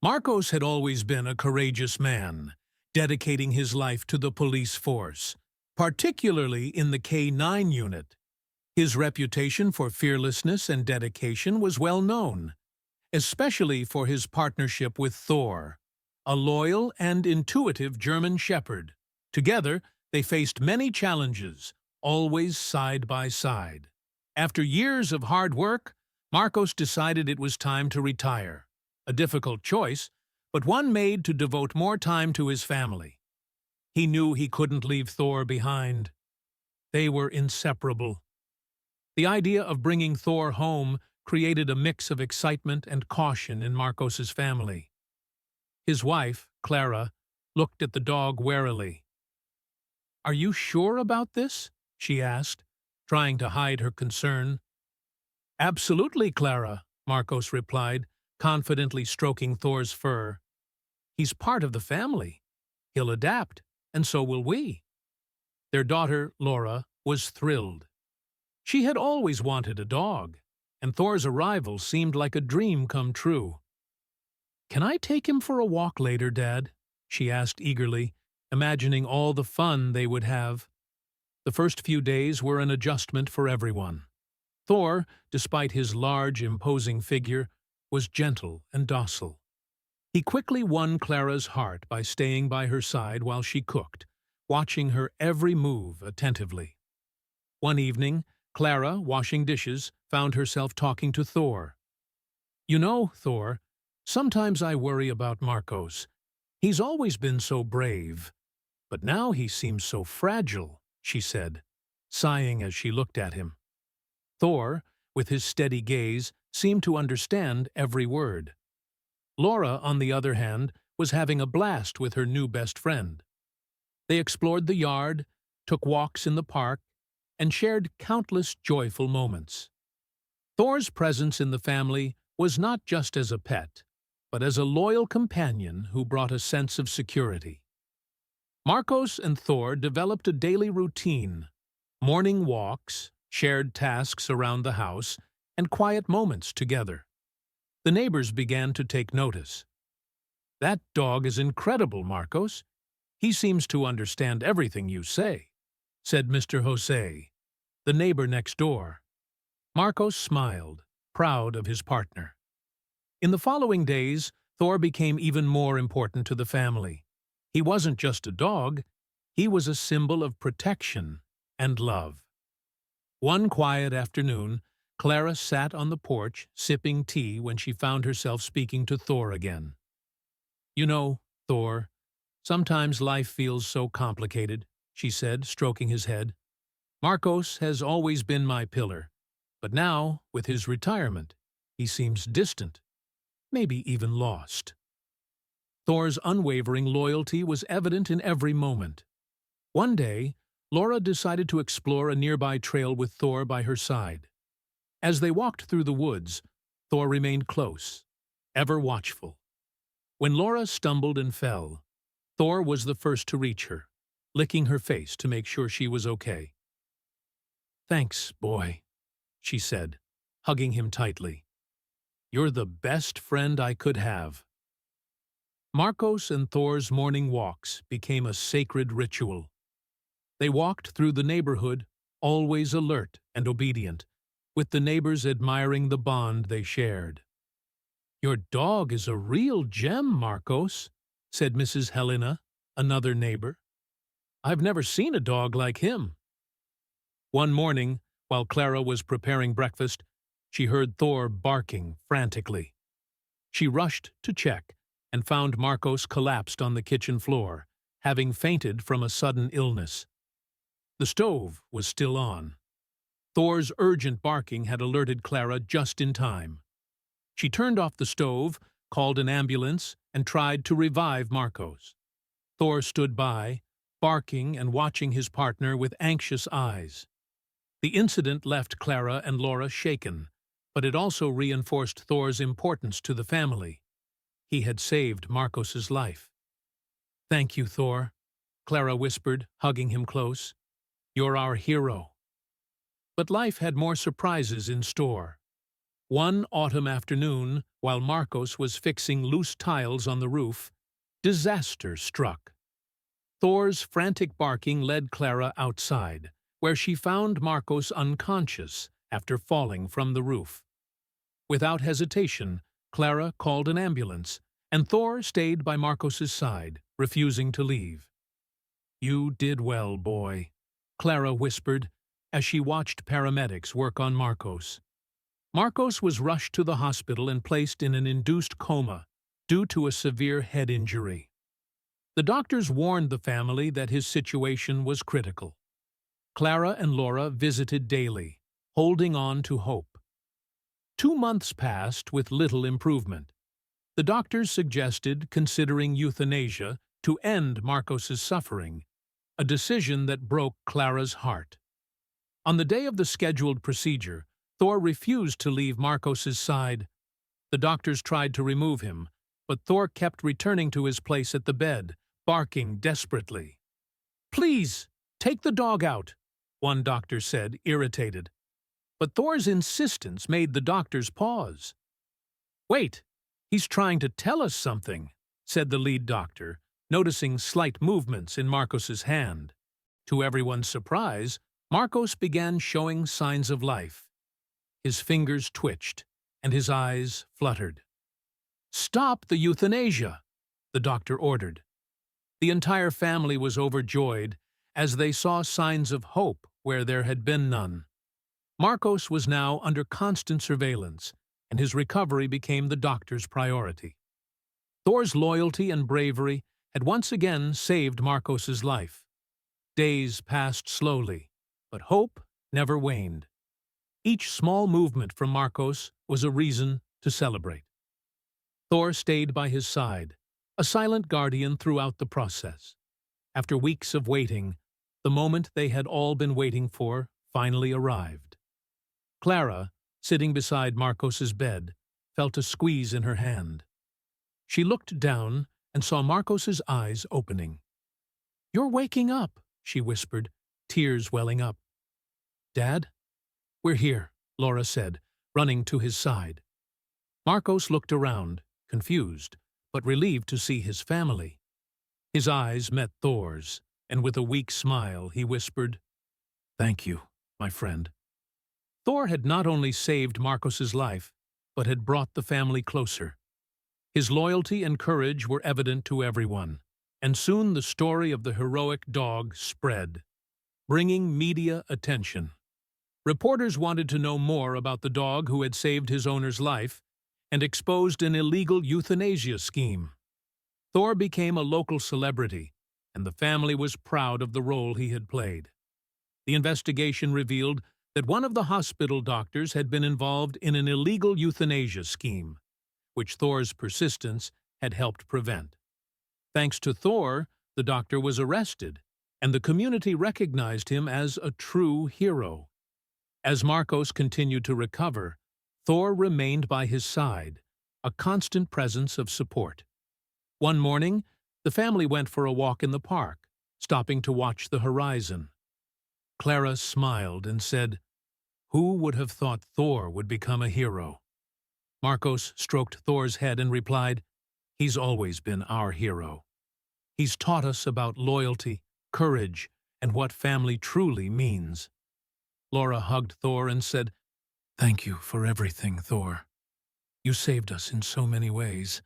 Marcos had always been a courageous man, dedicating his life to the police force, particularly in the K-9 unit. His reputation for fearlessness and dedication was well known, especially for his partnership with Thor, a loyal and intuitive German shepherd. Together, they faced many challenges, always side by side. After years of hard work, Marcos decided it was time to retire. A difficult choice, but one made to devote more time to his family. He knew he couldn't leave Thor behind. They were inseparable. The idea of bringing Thor home created a mix of excitement and caution in Marcos's family. His wife, Clara, looked at the dog warily. "Are you sure about this?" she asked, trying to hide her concern. "Absolutely, Clara," Marcos replied, confidently stroking Thor's fur. "He's part of the family. He'll adapt, and so will we." Their daughter, Laura, was thrilled. She had always wanted a dog, and Thor's arrival seemed like a dream come true. "Can I take him for a walk later, Dad?" she asked eagerly, imagining all the fun they would have. The first few days were an adjustment for everyone. Thor, despite his large, imposing figure, was gentle and docile. He quickly won Clara's heart by staying by her side while she cooked, watching her every move attentively. One evening, Clara, washing dishes, found herself talking to Thor. "You know, Thor, sometimes I worry about Marcos. He's always been so brave, but now he seems so fragile," she said, sighing as she looked at him. Thor, with his steady gaze, seemed to understand every word. Laura, on the other hand, was having a blast with her new best friend. They explored the yard, took walks in the park, and shared countless joyful moments. Thor's presence in the family was not just as a pet, but as a loyal companion who brought a sense of security. Marcos and Thor developed a daily routine: morning walks, shared tasks around the house, and quiet moments together. The neighbors began to take notice. "That dog is incredible, Marcos. He seems to understand everything you say," said Mr. Jose, the neighbor next door. Marcos smiled, proud of his partner. In the following days, Thor became even more important to the family. He wasn't just a dog, he was a symbol of protection and love. One quiet afternoon, Clara sat on the porch sipping tea when she found herself speaking to Thor again. "You know, Thor, sometimes life feels so complicated," she said, stroking his head. "Marcos has always been my pillar, but now, with his retirement, he seems distant, maybe even lost." Thor's unwavering loyalty was evident in every moment. One day, Laura decided to explore a nearby trail with Thor by her side. As they walked through the woods, Thor remained close, ever watchful. When Laura stumbled and fell, Thor was the first to reach her, licking her face to make sure she was okay. "Thanks, boy," she said, hugging him tightly. "You're the best friend I could have." Marcos and Thor's morning walks became a sacred ritual. They walked through the neighborhood, always alert and obedient, with the neighbors admiring the bond they shared. "Your dog is a real gem, Marcos," said Mrs. Helena, another neighbor. "I've never seen a dog like him." One morning, while Clara was preparing breakfast, she heard Thor barking frantically. She rushed to check and found Marcos collapsed on the kitchen floor, having fainted from a sudden illness. The stove was still on. Thor's urgent barking had alerted Clara just in time. She turned off the stove, called an ambulance, and tried to revive Marcos. Thor stood by, barking and watching his partner with anxious eyes. The incident left Clara and Laura shaken, but it also reinforced Thor's importance to the family. He had saved Marcos's life. "Thank you, Thor," Clara whispered, hugging him close. "You're our hero." But life had more surprises in store. One autumn afternoon, while Marcos was fixing loose tiles on the roof, disaster struck. Thor's frantic barking led Clara outside, where she found Marcos unconscious after falling from the roof. Without hesitation, Clara called an ambulance, and Thor stayed by Marcos's side, refusing to leave. "You did well, boy," Clara whispered as she watched paramedics work on Marcos. Marcos was rushed to the hospital and placed in an induced coma due to a severe head injury. The doctors warned the family that his situation was critical. Clara and Laura visited daily, holding on to hope. 2 months passed with little improvement. The doctors suggested considering euthanasia to end Marcos's suffering, a decision that broke Clara's heart. On the day of the scheduled procedure, Thor refused to leave Marcos's side. The doctors tried to remove him, but Thor kept returning to his place at the bed, barking desperately. "Please, take the dog out," one doctor said, irritated. But Thor's insistence made the doctors pause. "Wait, he's trying to tell us something," said the lead doctor, noticing slight movements in Marcos's hand. To everyone's surprise, Marcos began showing signs of life. His fingers twitched, and his eyes fluttered. "Stop the euthanasia," the doctor ordered. The entire family was overjoyed as they saw signs of hope where there had been none. Marcos was now under constant surveillance, and his recovery became the doctor's priority. Thor's loyalty and bravery had once again saved Marcos's life. Days passed slowly, but hope never waned. Each small movement from Marcos was a reason to celebrate. Thor stayed by his side, a silent guardian throughout the process. After weeks of waiting, the moment they had all been waiting for finally arrived. Clara, sitting beside Marcos's bed, felt a squeeze in her hand. She looked down and saw Marcos's eyes opening. "You're waking up," she whispered, tears welling up. "Dad?" "We're here," Laura said, running to his side. Marcos looked around, confused, but relieved to see his family. His eyes met Thor's, and with a weak smile he whispered, "Thank you, my friend." Thor had not only saved Marcos's life, but had brought the family closer. His loyalty and courage were evident to everyone, and soon the story of the heroic dog spread, bringing media attention. Reporters wanted to know more about the dog who had saved his owner's life and exposed an illegal euthanasia scheme. Thor became a local celebrity, and the family was proud of the role he had played. The investigation revealed that one of the hospital doctors had been involved in an illegal euthanasia scheme, which Thor's persistence had helped prevent. Thanks to Thor, the doctor was arrested, and the community recognized him as a true hero. As Marcos continued to recover, Thor remained by his side, a constant presence of support. One morning, the family went for a walk in the park, stopping to watch the horizon. Clara smiled and said, "Who would have thought Thor would become a hero?" Marcos stroked Thor's head and replied, "He's always been our hero. He's taught us about loyalty, courage, and what family truly means." Laura hugged Thor and said, "Thank you for everything, Thor. You saved us in so many ways."